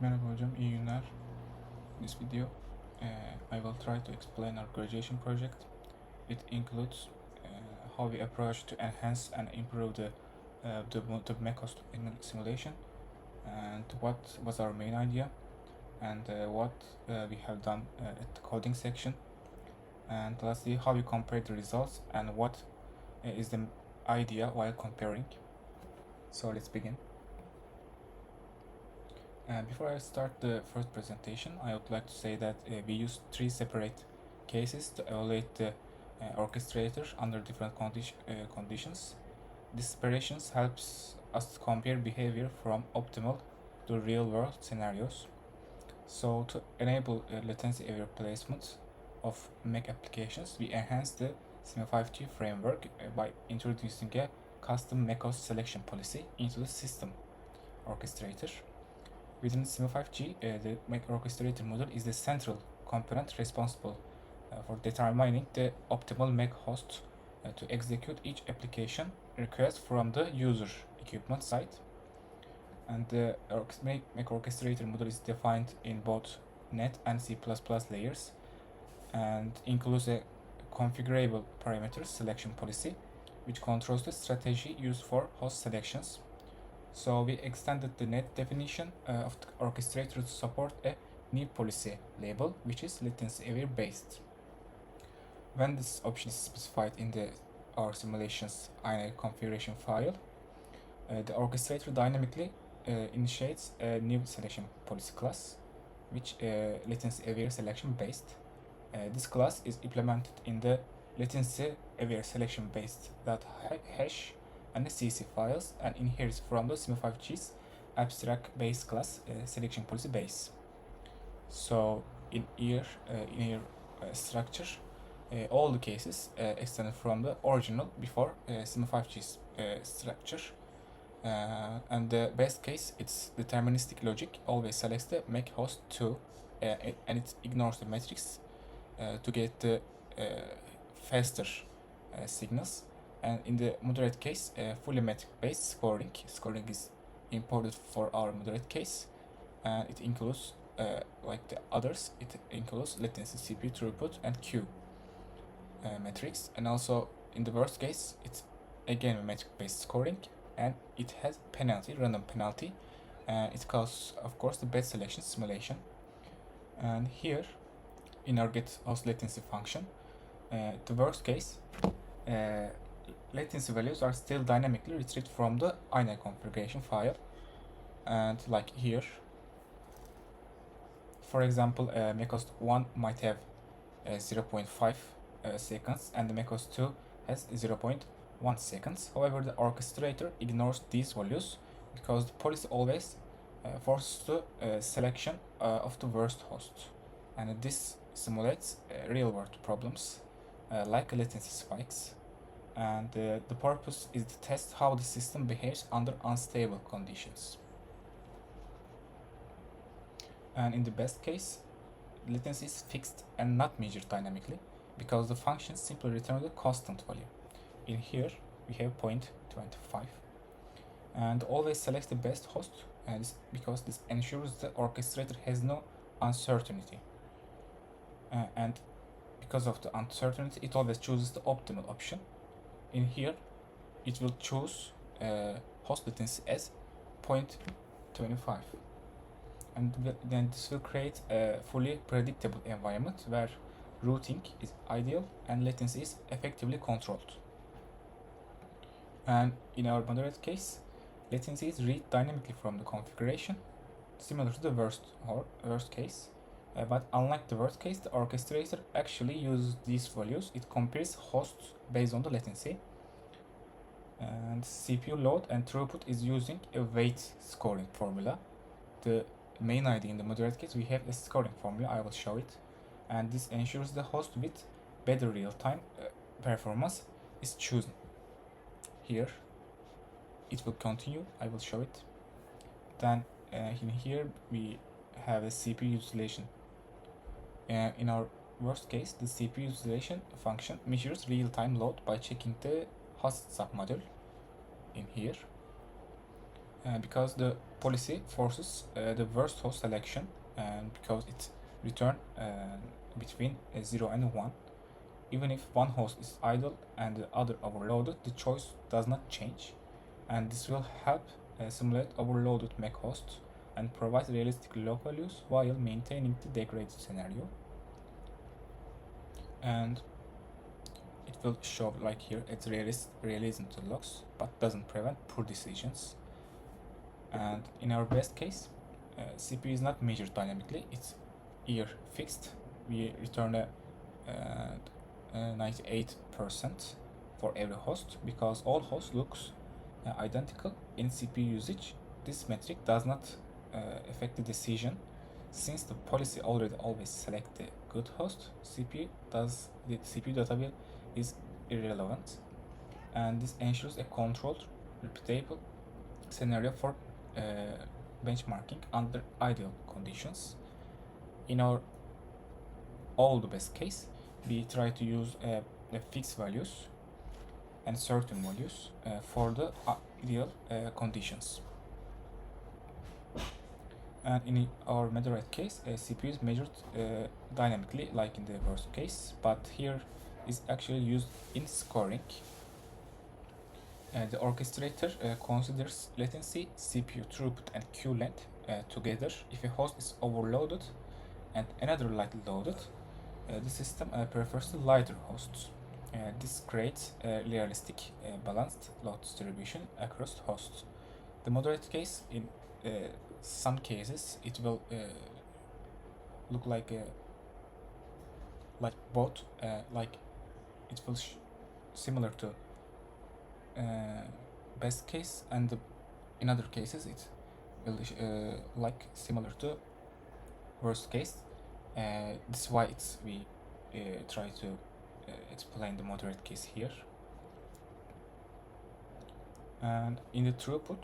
Merhaba hocam, iyi günler. In this video, I will try to explain our graduation project. It includes how we approach to enhance and improve the MEC simulation, and what was our main idea, and what we have done at the coding section, and lastly how we compare the results and what is the idea while comparing. So let's begin. Before I start the first presentation, I would like to say that we use 3 separate cases to evaluate the orchestrator under different conditions. These separations helps us to compare behavior from optimal to real-world scenarios. So to enable latency-aware placement of MEC applications, we enhance the Simu5G framework by introducing a custom MEC selection policy into the system orchestrator. Within Simu5G, the MEC orchestrator module is the central component responsible for determining the optimal MEC host to execute each application request from the user equipment side. And the MEC orchestrator module is defined in both net and C++ layers and includes a configurable parameters selection policy which controls the strategy used for host selections. So we extended the net definition of the orchestrator to support a new policy label, which is latency aware based. When this option is specified in our simulations INA configuration file, the orchestrator dynamically initiates a new selection policy class, which latency aware selection based. This class is implemented in the latency aware selection based .hash and the CC files and inherits from the Simu5G's abstract base class selection policy base. So in here structure, all the cases extended from the original before Simu5G's structure. And the best case, it's deterministic logic always selects the MEC host 2 and it ignores the metrics to get the faster signals. And in the moderate case, fully metric-based scoring is imported for our moderate case, and it includes, like the others, it includes latency, CPU throughput, and Q metrics. And also in the worst case, it's again a metric-based scoring, and it has penalty, random penalty, and it calls, of course, the best selection simulation. And here, in our get host latency function, the worst case, latency values are still dynamically retrieved from the INA configuration file, and like here, for example, MEC 1 might have 0.5 seconds and the MEC 2 has 0.1 seconds. However, the orchestrator ignores these values because the policy always forces the selection of the worst host, and this simulates real-world problems like latency spikes. And the purpose is to test how the system behaves under unstable conditions. And in the best case, latency is fixed and not measured dynamically because the function simply returns a constant value. In here, we have 0.25 and always selects the best host, and because this ensures the orchestrator has no uncertainty. And because of the uncertainty, it always chooses the optimal option. In here, it will choose host latency as 0.25, and then this will create a fully predictable environment where routing is ideal and latency is effectively controlled. And in our moderate case, latency is read dynamically from the configuration, similar to the worst case. But unlike the worst case, the orchestrator actually uses these values. It compares hosts based on the latency. And CPU load and throughput is using a weight scoring formula. The main idea in the moderate case, we have a scoring formula, I will show it. And this ensures the host with better real-time performance is chosen. Here, it will continue, I will show it. Then in here, we have a CPU utilization. In our worst case, the CPU utilization function measures real-time load by checking the host submodule in here. Because the policy forces the worst host selection, and because it returns between 0 and 1. Even if one host is idle and the other overloaded, the choice does not change, and this will help simulate overloaded MEC hosts and provide realistic log values while maintaining the degraded scenario. And it will show like here it's realism to logs, but doesn't prevent poor decisions. And in our best case, CPU is not measured dynamically, it's either fixed. We return a 98% for every host because all hosts looks identical in CPU usage. This metric does not affect the decision since the policy already always select the good host. The CPU data is irrelevant, and this ensures a controlled, repeatable scenario for benchmarking under ideal conditions. In our all the best case, we try to use the fixed values and certain values for the ideal conditions. And in our moderate case, CPU is measured dynamically like in the worst case, but here is actually used in scoring. The orchestrator considers latency, CPU throughput, and queue length together. If a host is overloaded and another lightly loaded, the system prefers the lighter hosts. This creates a realistic, balanced load distribution across hosts. The moderate case, in some cases, it will look like both, like it will similar to best case, and in other cases it will like similar to worst case. This is why we try to explain the moderate case here. And in the throughput,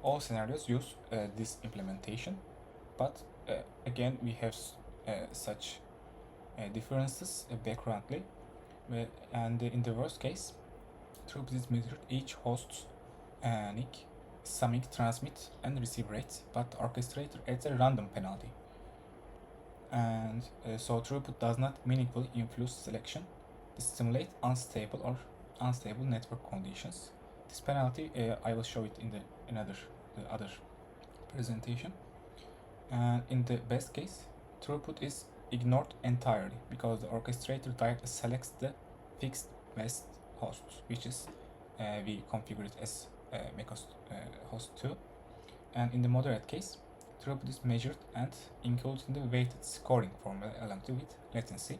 all scenarios use this implementation, but again we have such differences backgroundly, and in the worst case, throughput is measured each host's NIC, summing transmit and receive rates, but orchestrator adds a random penalty. And so throughput does not meaningfully influence selection. This simulates unstable network conditions. This penalty, I will show it in the other presentation. And in the best case, throughput is ignored entirely because the orchestrator directly selects the fixed best host, which is we configure it as MEC host 2. And in the moderate case, throughput is measured and included in the weighted scoring formula along with latency,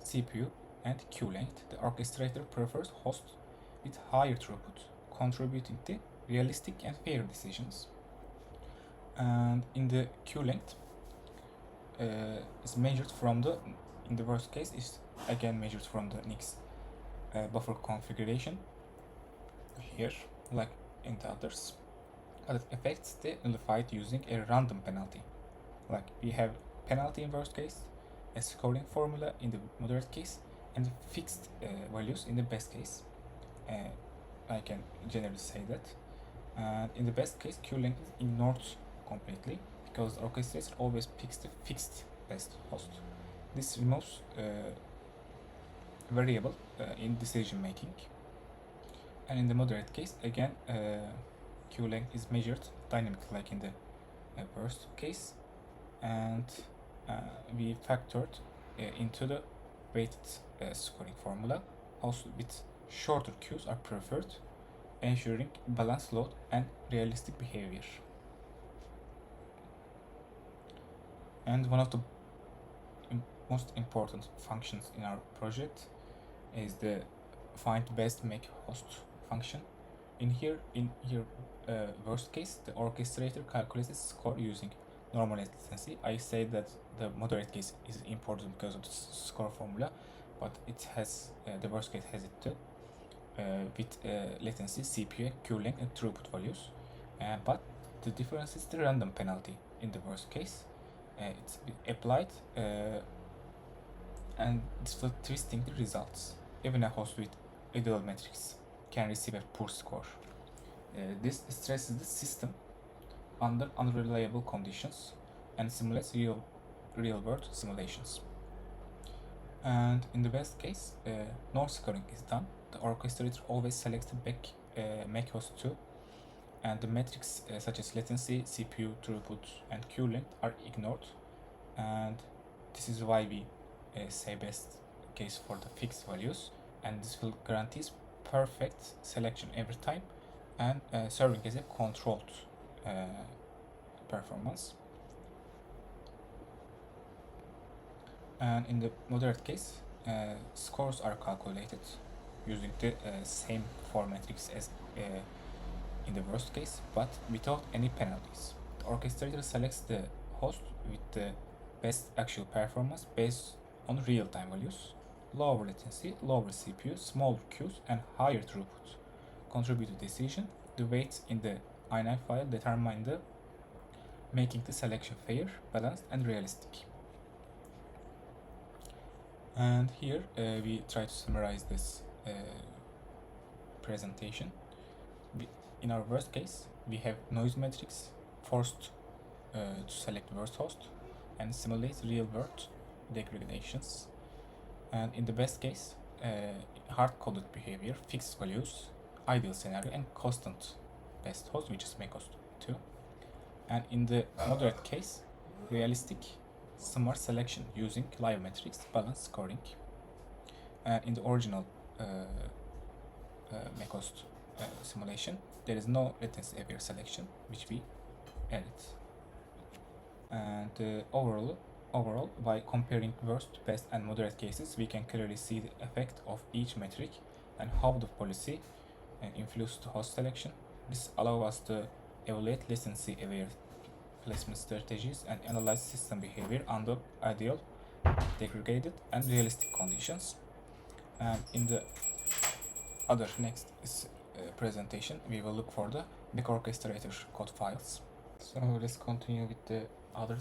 CPU, and queue length. The orchestrator prefers hosts with higher throughput, contributing to realistic and fair decisions. And in the queue length, is measured from in the worst case, is again measured from the NIC's buffer configuration here, like in the others. But it affects the nullified using a random penalty. Like we have penalty in worst case, a scoring formula in the moderate case, and fixed values in the best case. I can generally say that. And in the best case, queue length is ignored completely because the orchestrator always picks the fixed best host. This removes variable in decision making. And in the moderate case, again, queue length is measured dynamically like in the worst case, and we factored into the weighted scoring formula. Also, with shorter queues are preferred, ensuring balanced load and realistic behavior. And one of the most important functions in our project is the find best MEC host function. In here, worst case, the orchestrator calculates its score using normal latency. I say that the moderate case is important because of the score formula, but it has the worst case has it too, with latency, CPU, queue length, and throughput values. But the difference is the random penalty in the worst case. It's applied, and it's for twisting the results. Even a host with ideal metrics can receive a poor score. This stresses the system under unreliable conditions and simulates real-world simulations. And in the best case, no scoring is done. The orchestrator always selects the MEC host 2, and the metrics such as latency, CPU throughput, and queue length are ignored. And this is why we say best case for the fixed values, and this will guarantees perfect selection every time and serving as a controlled performance. And in the moderate case, scores are calculated using the same four metrics as in the worst case, but without any penalties. The orchestrator selects the host with the best actual performance based on real-time values, lower latency, lower CPU, smaller queues, and higher throughput. Contribute to decision. The weights in the init file determine the making the selection fair, balanced, and realistic. And here we try to summarize this presentation. In our worst case, we have noise metrics forced to select worst host and simulate real-world degradations. And in the best case, hard-coded behavior, fixed values, ideal scenario, and constant best host, which is MEC host 2. And in the moderate case, realistic smart selection using live metrics, balance scoring. And in the original MEC host simulation, there is no latency aware selection, which we added. And overall, by comparing worst, best, and moderate cases, we can clearly see the effect of each metric and how the policy influences the host selection. This allows us to evaluate latency aware placement strategies and analyze system behavior under ideal, degraded, and realistic conditions. And in the other next presentation, we will look for the MEC orchestrator code files. So let's continue with the other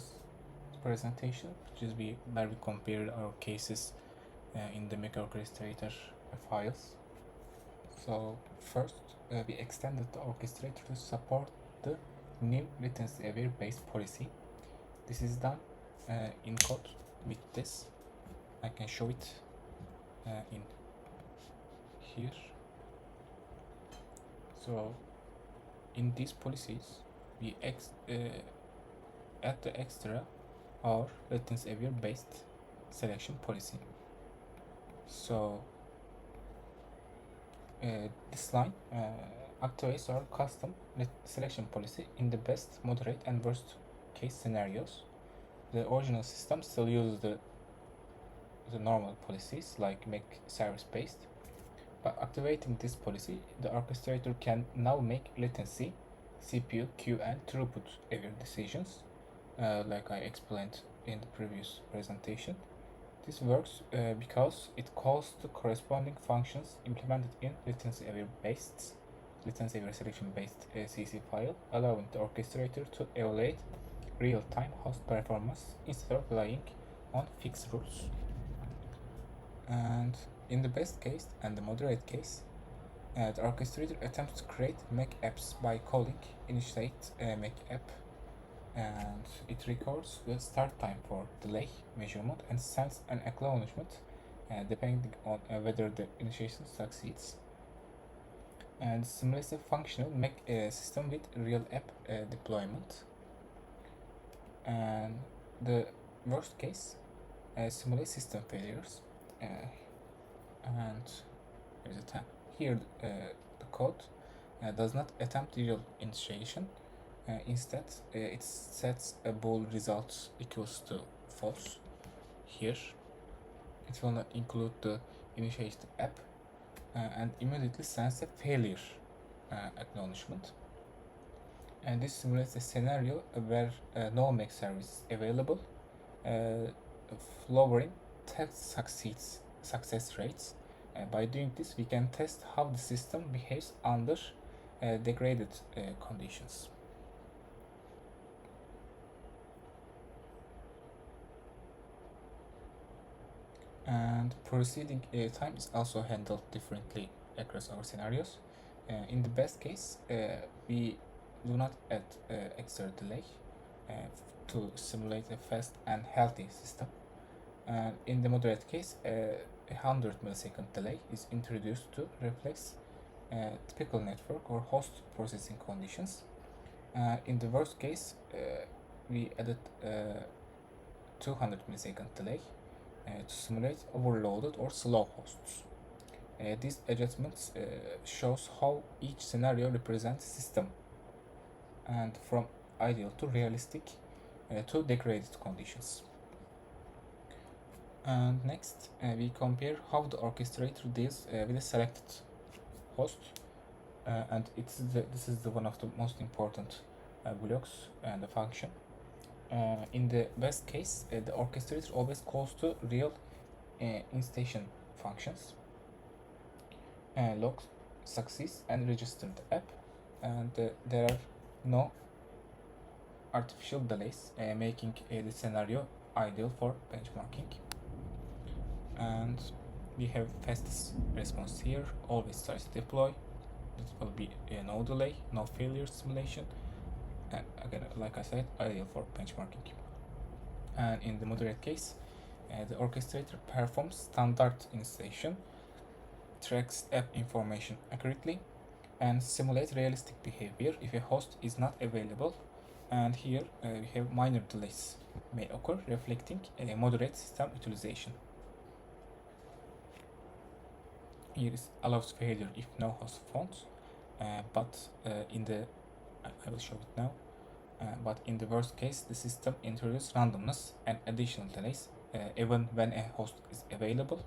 presentation, which is where we compare our cases in the MEC orchestrator files. So first, we extended the orchestrator to support the new latency aware based policy. This is done in code with this. I can show it in here. So in these policies, we add the extra or latency aware based selection policy. So this line activates our custom selection policy in the best, moderate, and worst case scenarios. The original system still uses the normal policies like MEC service based. By activating this policy, the orchestrator can now make latency, CPU, queue, and throughput aware decisions, like I explained in the previous presentation. This works because it calls the corresponding functions implemented in latency aware selection based CC file, allowing the orchestrator to evaluate real-time host performance instead of relying on fixed rules. And in the best case and the moderate case, the orchestrator attempts to create MEC apps by calling initiate MEC app, and it records the start time for delay measurement and sends an acknowledgement depending on whether the initiation succeeds. And simulates a functional MEC system with real app deployment. And the worst case simulates system failures. And here's a tab. Here the code does not attempt real initiation. Instead, it sets a bool result equals to false. Here, it will not include the initiated app and immediately sends a failure acknowledgement. And this simulates a scenario where no MEC service is available, lowering test success rates. By doing this, we can test how the system behaves under degraded conditions. And proceeding time is also handled differently across our scenarios. In the best case, we do not add extra delay to simulate a fast and healthy system. And in the moderate case, a 100 millisecond delay is introduced to reflect typical network or host processing conditions. In the worst case, we added 200 millisecond delay to simulate overloaded or slow hosts. These adjustments shows how each scenario represents system, and from ideal to realistic to degraded conditions. And next, we compare how the orchestrator deals with a selected host, and this is one of the most important blocks and the function. In the best case, the orchestrator always calls to real in-station functions, logs success and register the app, and there are no artificial delays, making the scenario ideal for benchmarking. And we have fastest response here, always tries to deploy. It will be no delay, no failure simulation, and again, like I said, ideal for benchmarking. And in the moderate case, the orchestrator performs standard installation, tracks app information accurately, and simulates realistic behavior if a host is not available. And here we have minor delays may occur, reflecting a moderate system utilization. Here is allows failure if no host found, but in the I will show it now. But in the worst case, the system introduces randomness and additional delays even when a host is available,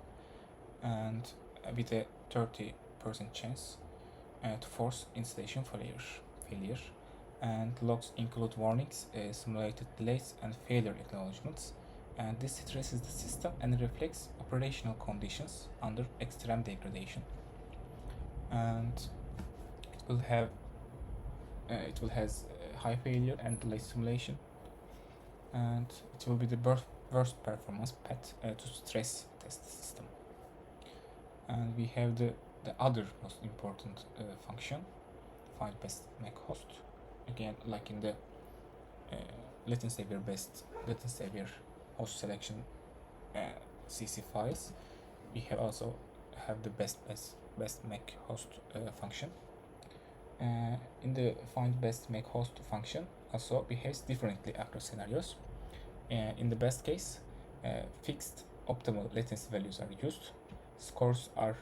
and with a 30% chance to force installation failure. And logs include warnings, simulated delays, and failure acknowledgements. And this stresses the system and reflects operational conditions under extreme degradation. And it will has high failure and delay simulation, and it will be the worst performance path to stress test the system. And we have the other most important function, find best MEC host. Again, like in the latency aware host selection CC files, we have also have the best MEC host function. In the find best MEC host function also behaves differently across scenarios. In the best case, fixed optimal latency values are used, scores are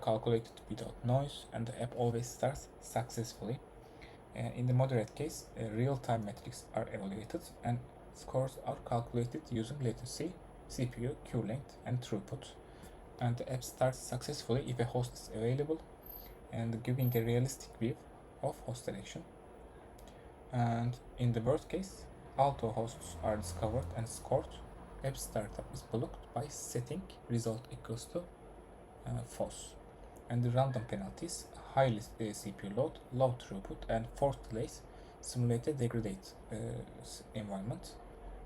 calculated without noise, and the app always starts successfully. In the moderate case, real-time metrics are evaluated and scores are calculated using latency, CPU, queue length, and throughput. And the app starts successfully if a host is available and giving a realistic view of host selection. And in the worst case, auto hosts are discovered and scored. App startup is blocked by setting result equals to false. And the random penalties, high CPU load, low throughput, and forced delays simulate a degraded environment.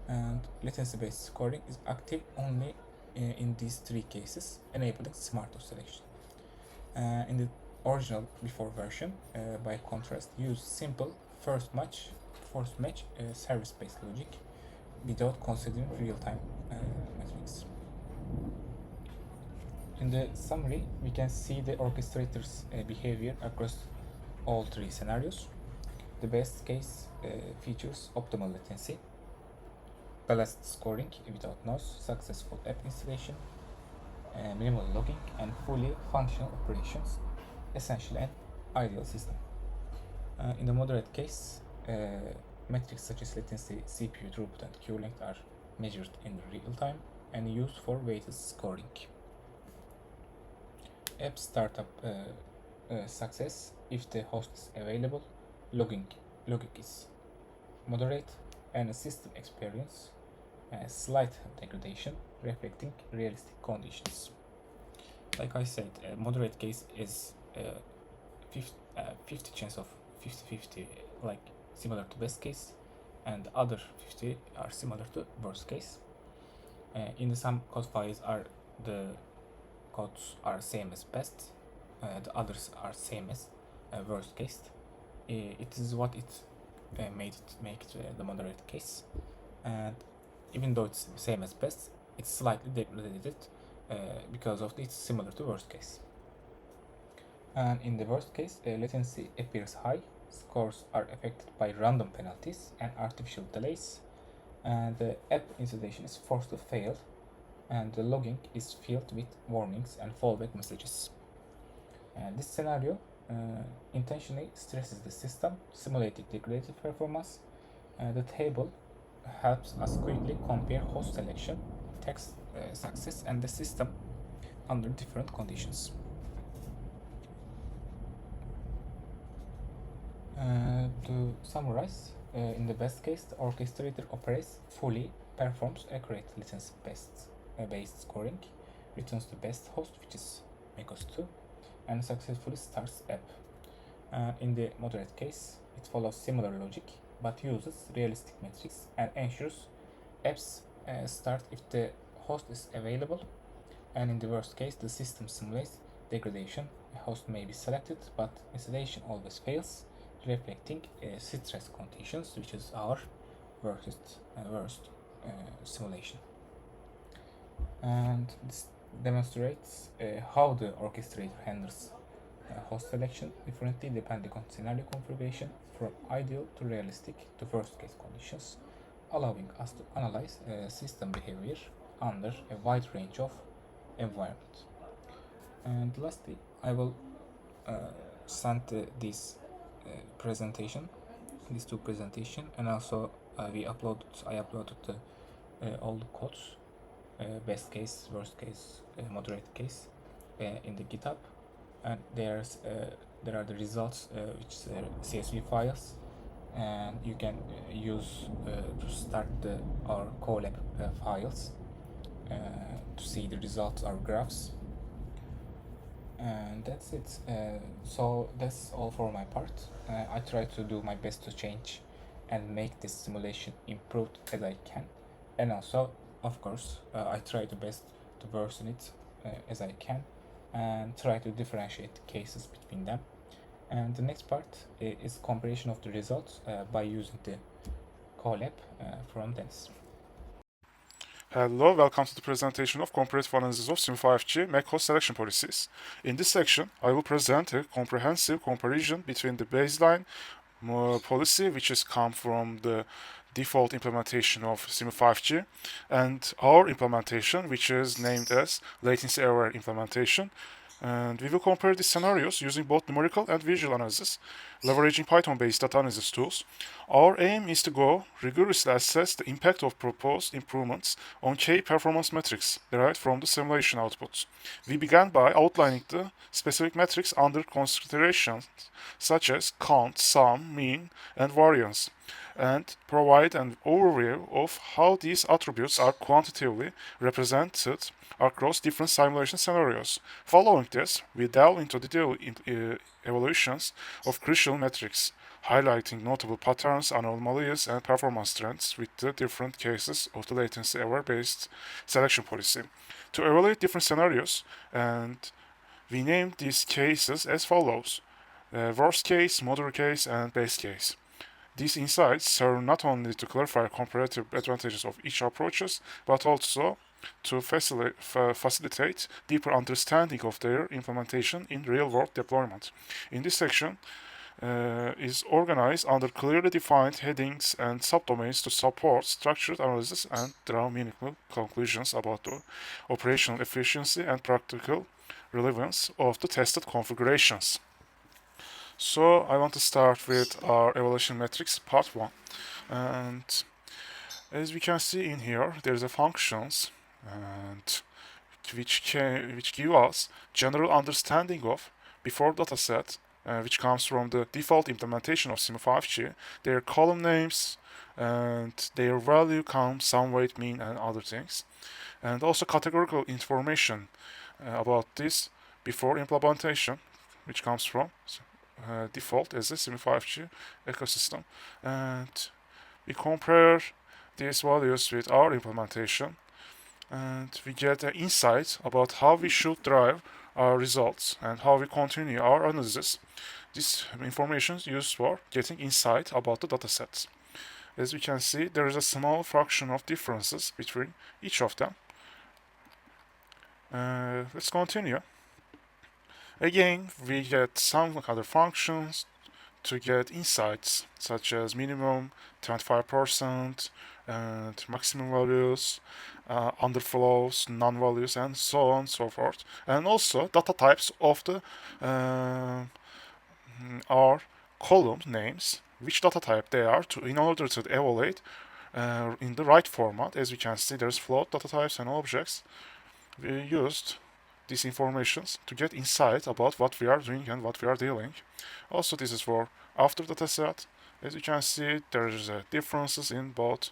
And latency-based scoring is active only in these three cases, enabling smarter selection. In the original before version, by contrast, used simple first match service-based logic without considering real-time metrics. In the summary, we can see the orchestrator's behavior across all three scenarios. The best case features optimal latency, balanced scoring without noise, successful app installation, minimal logging, and fully functional operations, essentially an ideal system. In the moderate case, metrics such as latency, CPU throughput, and queue length are measured in real time and used for weighted scoring. App startup success if the host is available, logging is moderate, and a system experience slight degradation reflecting realistic conditions. Like I said, moderate case is 50 chance of 50-50, like similar to best case, and the other 50 are similar to worst case. In the some code files the codes are same as best, the others are same as worst case. It is what it make it the moderate case. And even though it's same as best, it's slightly degraded because of it's similar to worst case. And in the worst case, latency appears high, scores are affected by random penalties and artificial delays, and the app installation is forced to fail, and the logging is filled with warnings and fallback messages. And this scenario intentionally stresses the system, simulating degraded performance. The table helps us quickly compare host selection, text success, and the system under different conditions. To summarize, in the best case, the orchestrator operates fully, performs accurate latency-based scoring, returns the best host, which is MEC 2, and successfully starts app. In the moderate case, it follows similar logic, but uses realistic metrics and ensures apps start if the host is available. And in the worst case, the system simulates degradation. A host may be selected, but installation always fails, reflecting stress conditions, which is our worst simulation. And this demonstrates how the orchestrator handles host selection differently depending on scenario configuration, from ideal to realistic to worst case conditions, allowing us to analyze system behavior under a wide range of environment. And lastly, I will send this presentation, these two presentation, and also I uploaded all the codes, best case, worst case, moderate case, in the GitHub, and there are the results, which are CSV files, and you can use to start our Colab files to see the results, our graphs. And that's it. So that's all for my part. I try to do my best to change and make this simulation improved as I can, and also, of course, I try the best to worsen it as I can, and try to differentiate cases between them. And the next part is comparison of the results by using the Colab from Dennis. Hello, welcome to the presentation of comparative analysis of Simu5G MEC host selection policies. In this section, I will present a comprehensive comparison between the baseline policy, which has come from the default implementation of Simu5G, and our implementation, which is named as latency aware implementation. And we will compare the scenarios using both numerical and visual analysis, leveraging Python-based data analysis tools. Our aim is to go rigorously assess the impact of proposed improvements on key performance metrics derived from the simulation outputs. We began by outlining the specific metrics under consideration, such as count, sum, mean, and variance, and provide an overview of how these attributes are quantitatively represented across different simulation scenarios. Following this, we delve into detailed evaluations of crucial metrics, highlighting notable patterns, anomalies, and performance trends with the different cases of the latency-aware-based selection policy. To evaluate different scenarios, and we named these cases as follows: worst case, moderate case, and best case. These insights serve not only to clarify comparative advantages of each approaches, but also to facilitate deeper understanding of their implementation in real-world deployment. In this section, is organized under clearly defined headings and subdomains to support structured analysis and draw meaningful conclusions about the operational efficiency and practical relevance of the tested configurations. So I want to start with our evaluation metrics part 1. And as we can see in here, there's a functions and which give us general understanding of before dataset, which comes from the default implementation of Simu5G, their column names and their value, count, sum, weight, mean, and other things, and also categorical information about this before implementation, which comes from default as a Simu5G ecosystem, and we compare these values with our implementation, and we get an insight about how we should drive our results and how we continue our analysis. This information is used for getting insight about the datasets. As we can see, there is a small fraction of differences between each of them. Let's continue. Again, we get some other functions to get insights such as minimum 25% and maximum values, underflows, non-values, and so on and so forth. And also data types of the our column names, which data type they are, in order to evaluate in the right format. As we can see, there's float data types and objects. We used these informations to get insight about what we are doing and what we are dealing. Also, this is for after dataset. As you can see, there is differences in both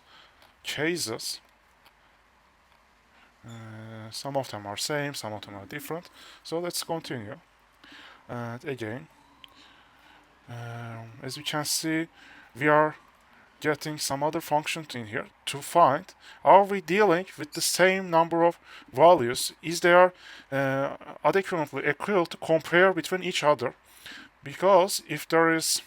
cases. Some of them are same, some of them are different. So let's continue. And again, as you can see, we are getting some other functions in here to find, are we dealing with the same number of values? Is there adequately equal to compare between each other? Because if there is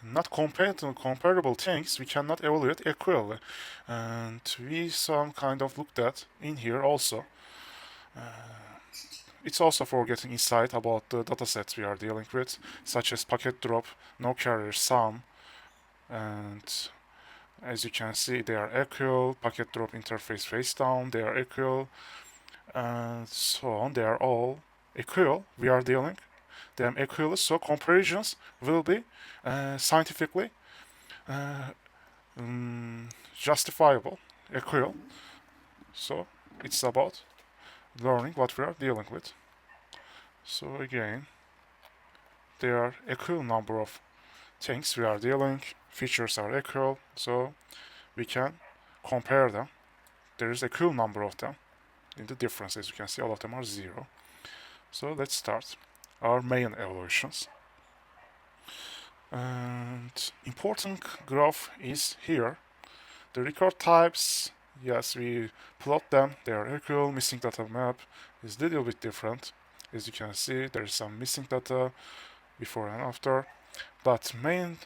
not comparable things, we cannot evaluate equally. And we some kind of looked at in here also. It's also for getting insight about the datasets we are dealing with, such as packet drop, no carrier sum, and as you can see, they are equal. Packet drop interface face down, they are equal, and so on. They are all equal. We are dealing them equally, so comparisons will be scientifically justifiable, equal. So it's about learning what we are dealing with. So again, there are equal number of things we are dealing, features are equal, so we can compare them. There is equal number of them. In the difference, as you can see, all of them are 0. So let's start our main evaluations. And important graph is here. The record types, yes, we plot them, they are equal. Missing data map is a little bit different. As you can see, there is some missing data before and after. But main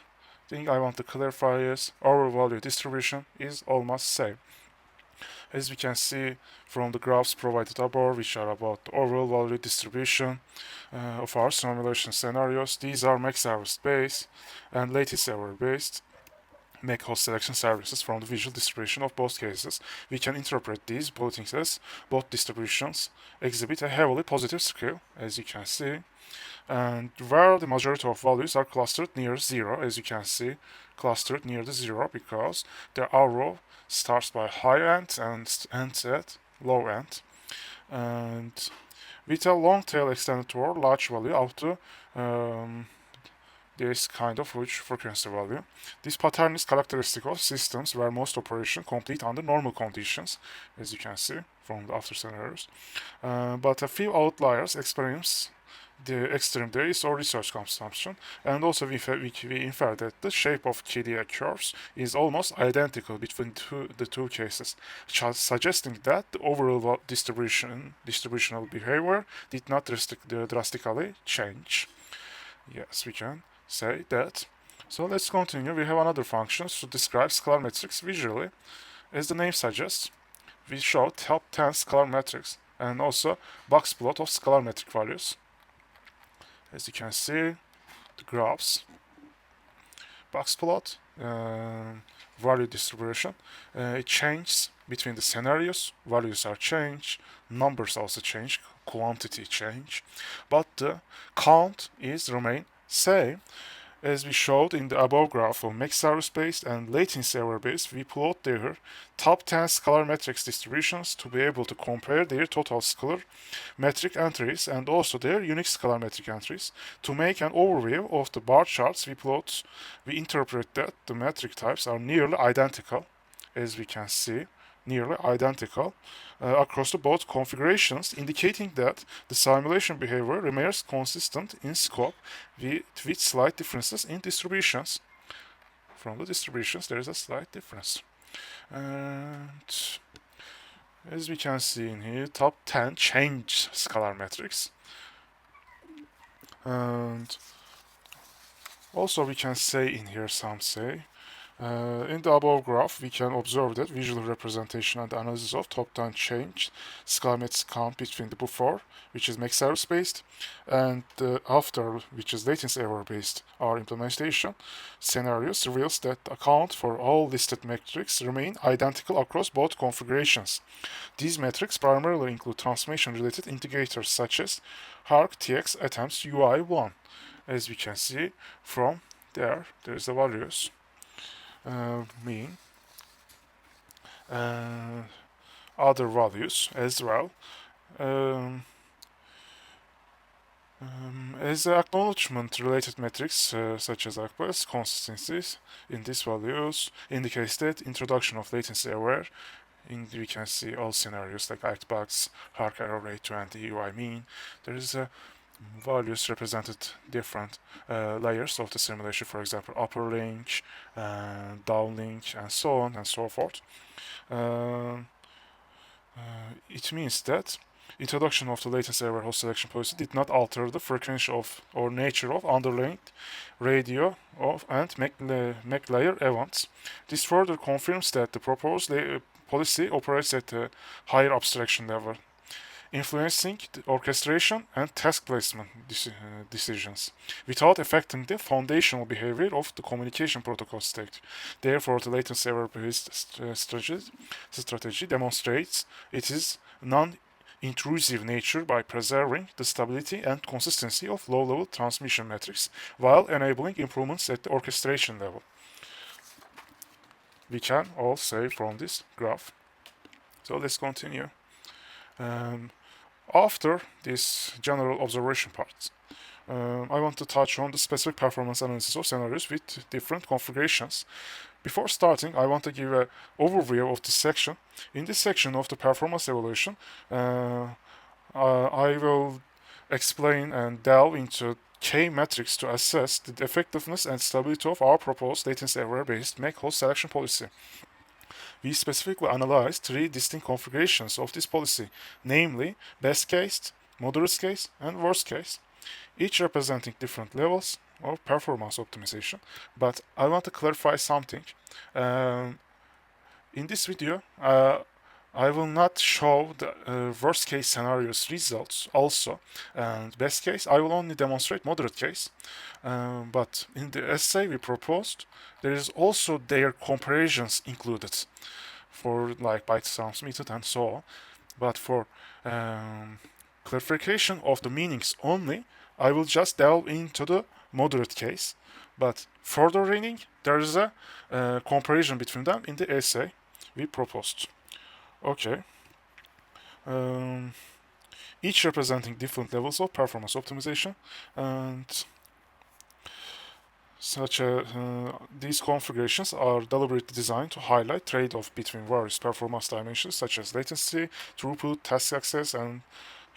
thing I want to clarify is our value distribution is almost same. As we can see from the graphs provided above, which are about the overall value distribution of our simulation scenarios, these are MEC service based and latency server based MEC host selection services. From the visual distribution of both cases, we can interpret these both things as both distributions exhibit a heavily positive skew, as you can see, and where the majority of values are clustered near 0, as you can see, clustered near the 0 because the arrow starts by high end and ends at low end. And with a long tail extended toward large value up to this kind of huge frequency value. This pattern is characteristic of systems where most operations complete under normal conditions, as you can see from the after scenarios. But a few outliers experience the extreme days or research consumption, and also we infer that the shape of KDA curves is almost identical between the two cases, suggesting that the overall distributional behavior did not drastically change. Yes, we can say that. So let's continue. We have another function to describe scalar metrics visually. As the name suggests, we show top 10 scalar metrics and also box plot of scalar metric values. As you can see, the graphs, box plot, value distribution, it changes between the scenarios. Values are changed, numbers also change, quantity change, but the count is remain same. As we showed in the above graph of MEC service based and latency server based, we plot their top 10 scalar metrics distributions to be able to compare their total scalar metric entries and also their unique scalar metric entries. To make an overview of the bar charts we interpret that the metric types are nearly identical, as we can see, nearly identical across the both configurations, indicating that the simulation behavior remains consistent in scope with slight differences in distributions. From the distributions, there is a slight difference. And as we can see in here, top 10 change scalar metrics. And also we can say in here some say in the above graph, we can observe that visual representation and analysis of top-down change scalar count between the before, which is MEC service-based, and the after, which is latency error-based, our implementation scenarios reveals that account for all listed metrics remain identical across both configurations. These metrics primarily include transformation-related indicators such as HARC, TX, attempts, UI1. As we can see from there is the values. Mean other values as well. As acknowledgement related metrics such as ACPAS consistencies in these values indicates that introduction of latency aware we can see all scenarios like ActBugs, HARC error rate 20, UI mean. There is values represented different layers of the simulation, for example upper link, down link, and so on and so forth. It means that introduction of the latency aware host selection policy did not alter the frequency of or nature of underlying radio of and MEC layer events. This further confirms that the proposed policy operates at a higher abstraction level, influencing the orchestration and task placement decisions without affecting the foundational behavior of the communication protocol stack. Therefore, the latency error-based strategy demonstrates its non-intrusive nature by preserving the stability and consistency of low-level transmission metrics while enabling improvements at the orchestration level. We can all say from this graph. So let's continue. After this general observation part, I want to touch on the specific performance analysis of scenarios with different configurations. Before starting, I want to give an overview of this section. In this section of the performance evaluation, I will explain and delve into key metrics to assess the effectiveness and stability of our proposed latency aware-based MEC host selection policy. We specifically analyzed three distinct configurations of this policy, namely best case, moderate case, and worst case, each representing different levels of performance optimization. But I want to clarify something. In this video, I will not show the worst case scenarios results also, and best case I will only demonstrate moderate case. But in the essay we proposed, there is also their comparisons included for like byte transmitted and so on. But for clarification of the meanings only, I will just delve into the moderate case. But further reading, there is a comparison between them in the essay we proposed. Okay. Each representing different levels of performance optimization, and these configurations are deliberately designed to highlight trade-off between various performance dimensions such as latency, throughput, task success, and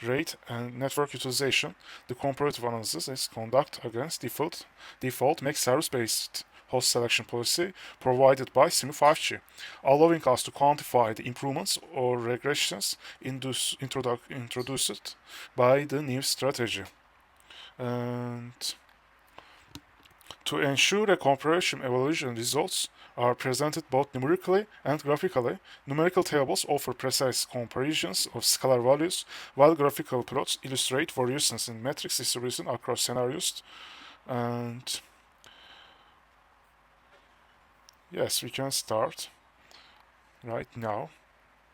rate and network utilization. The comparative analysis is conducted against default MEC service-based host selection policy provided by Simu5G, allowing us to quantify the improvements or regressions introduced by the new strategy. And to ensure a comparison evaluation results are presented both numerically and graphically, numerical tables offer precise comparisons of scalar values, while graphical plots illustrate variations in metrics distribution across scenarios. And yes, we can start right now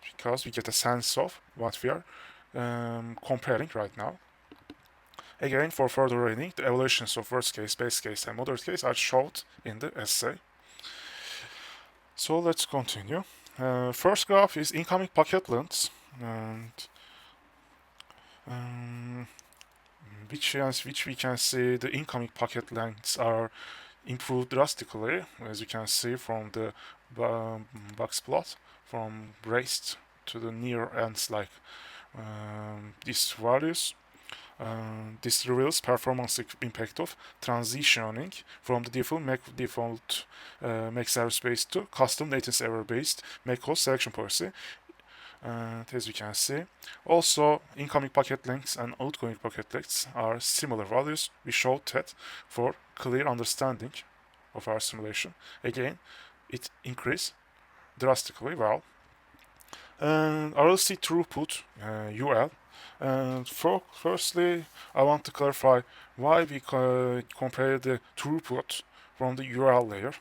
because we get a sense of what we are comparing right now. Again, for further reading, the evaluations of worst case, base case, and moderate case are shown in the essay. So let's continue. First graph is incoming packet lengths, and which we can see the incoming packet lengths are improved drastically, as you can see from the box plot, from raised to the near ends like these values. This reveals performance impact of transitioning from the default MEC service based to custom latency error based MEC host selection policy. And as you can see, also incoming packet lengths and outgoing packet lengths are similar values. We showed that for clear understanding of our simulation. Again, it increased drastically well. And RLC throughput UL. And firstly, I want to clarify why we compare the throughput from the UL layer.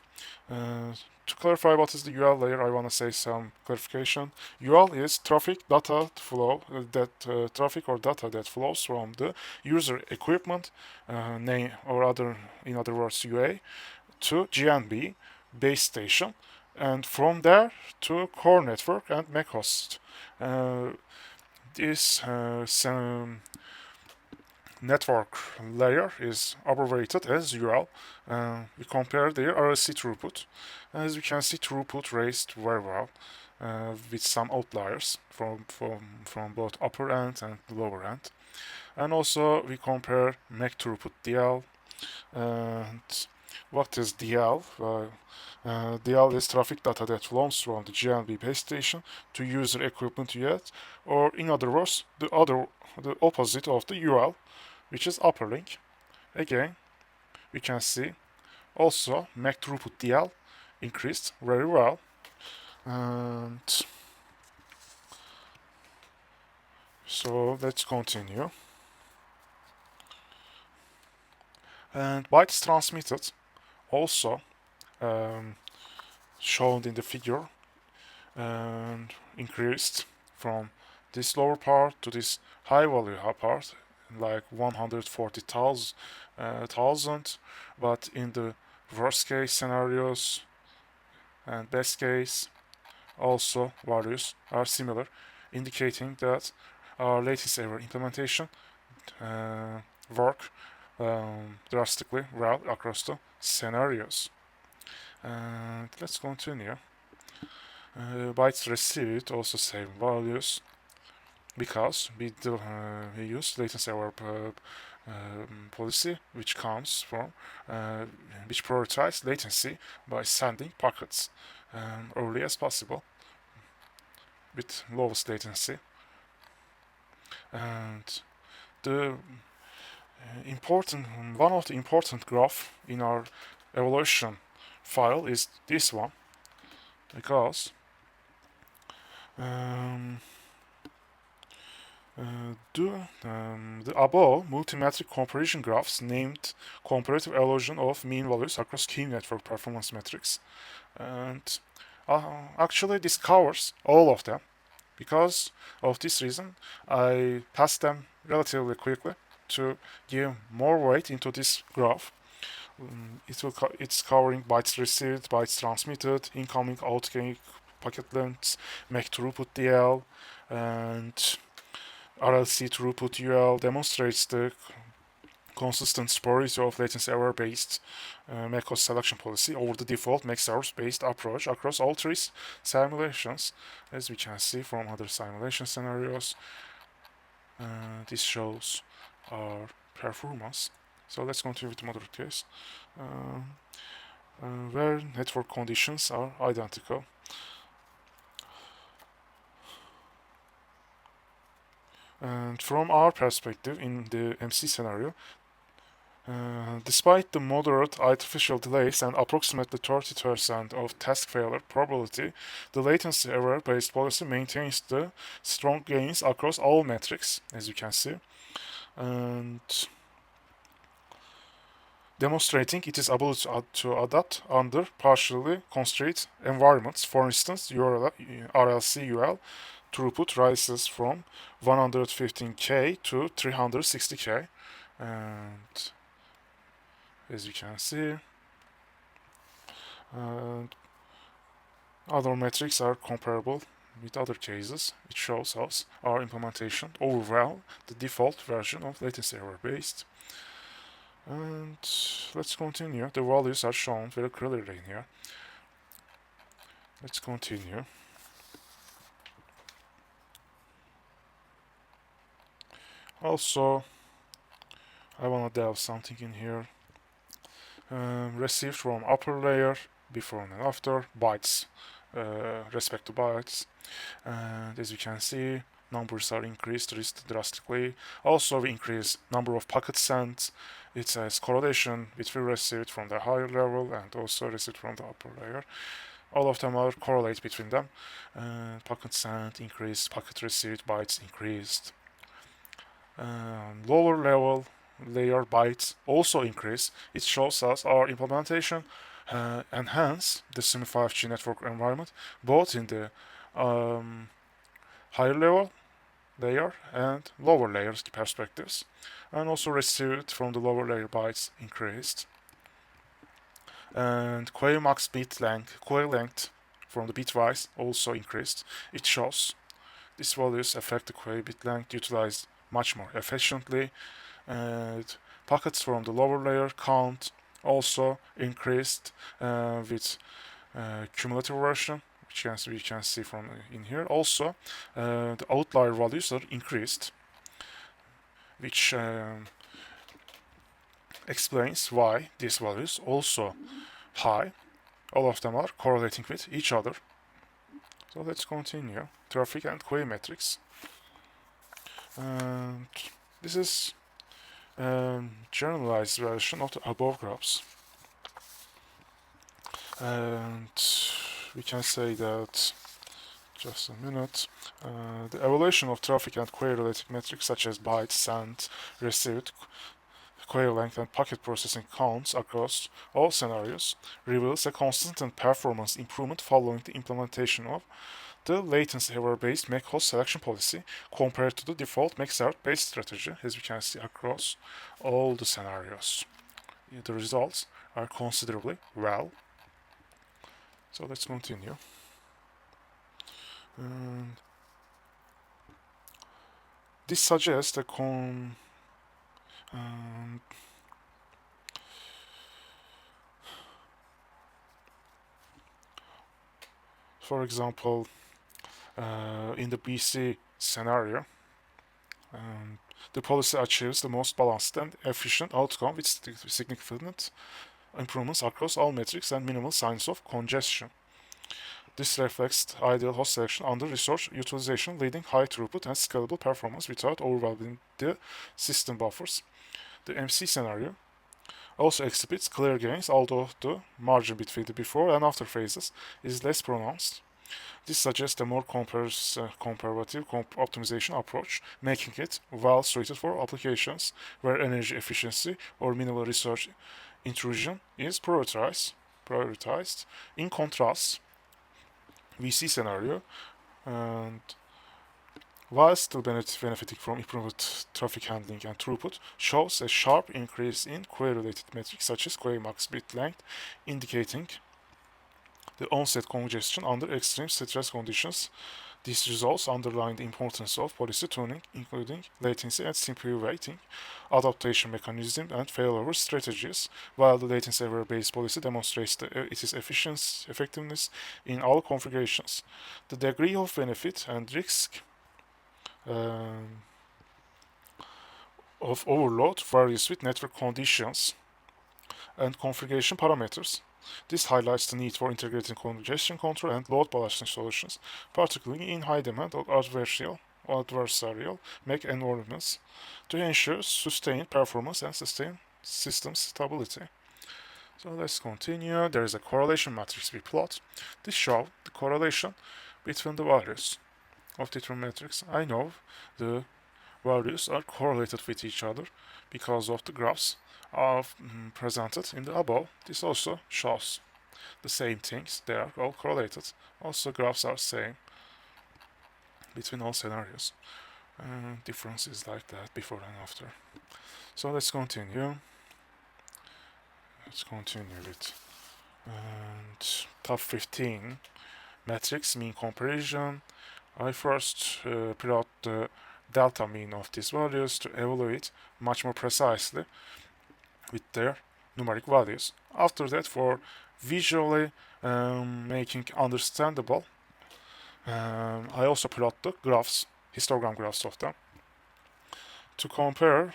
To clarify what is the UL layer, I want to say some clarification. UL is traffic data flow, traffic or data that flows from the user equipment, name or in other words, UA, to GNB base station, and from there to core network and MEC host. This network layer is abbreviated as UL. We compare their RLC throughput. As you can see, throughput raised very well with some outliers from both upper end and lower end. And also we compare MEC throughput DL. And what is DL? DL is traffic data that flows from the GNB base station to user equipment yet, or in other words, the opposite of the UL, which is upper link. Again, we can see also MEC throughput DL increased very well. And so let's continue. And bytes transmitted also shown in the figure and increased from this lower part to this high value part, like 140,000, but in the worst case scenarios and best case also values are similar, indicating that our latest ever implementation work drastically well across the scenarios. And let's continue. Bytes received also same values because we use latency aware policy, which comes from which prioritizes latency by sending packets early as possible with lowest latency. And the one of the important graph in our evaluation file is this one, because the above multimetric comparison graphs named comparative evaluation of mean values across key network performance metrics, and actually this covers all of them. Because of this reason, I passed them relatively quickly to give more weight into this graph. It's covering bytes received, bytes transmitted, incoming, outgoing packet lengths, MEC throughput DL, and RLC throughput UL. Demonstrates the consistent spority of latency error based MEC host selection policy over the default MEC service based approach across all three simulations, as we can see from other simulation scenarios. This shows our performance. So let's continue with the moderate case, where network conditions are identical. And from our perspective in the MC scenario, despite the moderate artificial delays and approximately 30% of task failure probability, the latency error-based policy maintains the strong gains across all metrics, as you can see, and demonstrating it is able to adapt under partially constrained environments. For instance, RLC UL throughput rises from 115K to 360K, and as you can see, other metrics are comparable with other cases. It shows us our implementation overall the default version of latency error based. And let's continue. The values are shown very clearly in here. Let's continue. Also, I want to delve something in here. Received from upper layer, before and after, bytes, respect to bytes. And as you can see, numbers are increased drastically. Also, we increase number of packets sent. It has correlation between received from the higher level and also received from the upper layer. All of them are correlate between them. Packet sent increased, packet received, bytes increased. Lower level layer bytes also increase. It shows us our implementation enhance the Simu5G network environment, both in the higher level layer and lower layers perspectives, and also received from the lower layer bytes increased. And query max bit length, query length from the bitwise also increased. It shows these values affect the query bit length utilized much more efficiently, and packets from the lower layer count also increased with cumulative version, which we can see from in here. Also, the outlier values are increased, which explains why these values also high. All of them are correlating with each other. So let's continue. Traffic and query metrics. And this is generalized version of the above graphs. And we can say that, just a minute, the evaluation of traffic and query related metrics such as bytes sent, received, query length, and packet processing counts across all scenarios reveals a consistent performance improvement following the implementation of the latency error-based MEC host selection policy compared to the default MEC server-based strategy, as we can see across all the scenarios. The results are considerably well. So let's continue. This suggests a for example, in the BC scenario, the policy achieves the most balanced and efficient outcome with significant improvements across all metrics and minimal signs of congestion. This reflects ideal host selection under resource utilization, leading high throughput and scalable performance without overwhelming the system buffers. The MC scenario also exhibits clear gains, although the margin between the before and after phases is less pronounced. This suggests a more conservative optimization approach, making it well suited for applications where energy efficiency or minimal resource intrusion is prioritized. In contrast, VC scenario, and while still benefiting from improved traffic handling and throughput, shows a sharp increase in query-related metrics such as query max bit length, indicating the onset congestion under extreme stress conditions. These results underline the importance of policy tuning, including latency and CPU weighting, adaptation mechanism, and failover strategies, while the latency error-based policy demonstrates its effectiveness in all configurations. The degree of benefit and risk of overload varies with network conditions and configuration parameters. This highlights the need for integrating congestion control and load balancing solutions, particularly in high demand or adversarial MEC environments, to ensure sustained performance and sustain system stability. So let's continue. There is a correlation matrix we plot. This shows the correlation between the values of different metrics. I know the values are correlated with each other because of the graphs presented in the above. This also shows the same things. They are all correlated. Also, graphs are same between all scenarios. Differences like that before and after. So let's continue. Let's continue with top 15 metrics mean comparison. I first plot the delta mean of these values to evaluate much more precisely with their numeric values. After that, for visually making understandable, I also plot the graphs, histogram graphs of them, to compare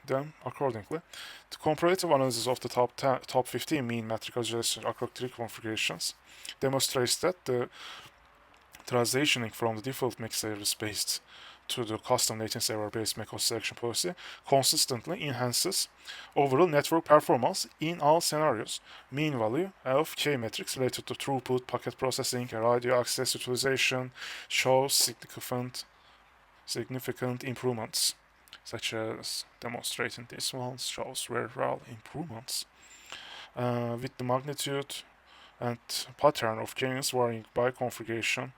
them accordingly. The comparative analysis of the top 15 mean metric adjusted across three configurations demonstrates that the transitioning from the default MEC service based to the custom latency error based MEC host selection policy consistently enhances overall network performance in all scenarios. Mean value of key metrics related to throughput, packet processing, radio access utilization shows significant improvements, such as demonstrating these ones shows very well improvements, with the magnitude and pattern of gains varying by configuration.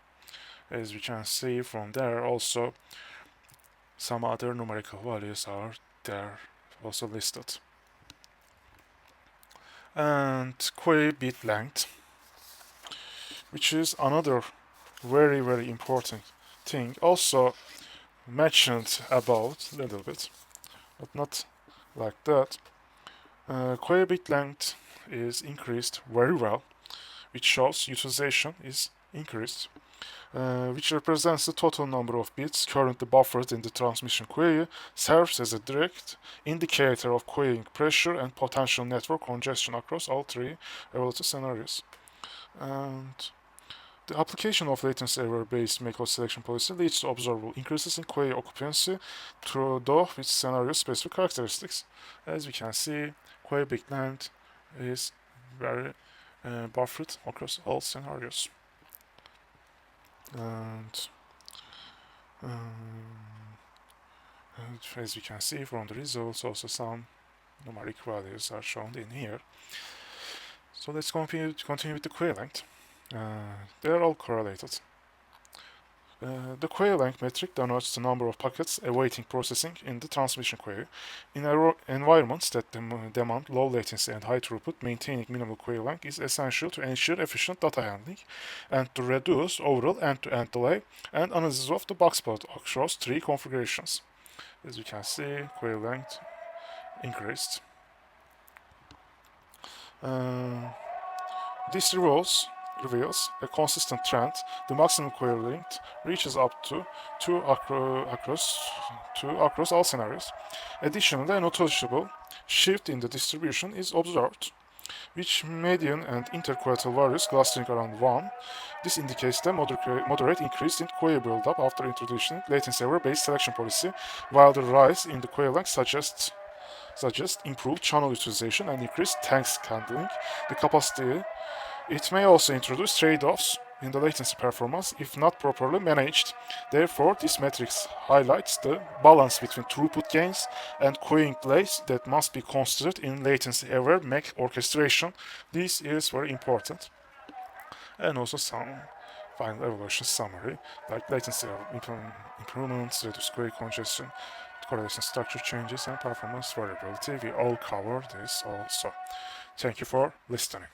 As we can see from there, also some other numerical values are there also listed. And query bit length, which is another very important thing, also mentioned about a little bit, but not like that. Query bit length is increased very well, which shows utilization is increased, which represents the total number of bits currently buffered in the transmission query, serves as a direct indicator of querying pressure and potential network congestion across all three evaluated scenarios. And the application of latency error-based MEC host selection policy leads to observable increases in query occupancy through those with scenario-specific characteristics. As we can see, query bit length is very buffered across all scenarios. And as we can see from the results, also some numeric values are shown in here. So let's continue with the query length. They are all correlated. The query length metric denotes the number of packets awaiting processing in the transmission query. In environments that demand low latency and high throughput, maintaining minimal query length is essential to ensure efficient data handling and to reduce overall end-to-end delay and analysis of the box plot across three configurations. As you can see, query length increased. This reveals a consistent trend. The maximum query length reaches up to 2 across all scenarios. Additionally, a noticeable shift in the distribution is observed, with median and interquartile values clustering around 1. This indicates the moderate increase in query buildup after introducing latency error-based selection policy, while the rise in the query length suggests improved channel utilization and increased task handling. The capacity it may also introduce trade-offs in the latency performance if not properly managed. Therefore, this matrix highlights the balance between throughput gains and queuing delays that must be considered in latency-aware MEC orchestration. This is very important. And also some final evaluation summary, like latency improvements, reduced query congestion, correlation structure changes, and performance variability. We all cover this also. Thank you for listening.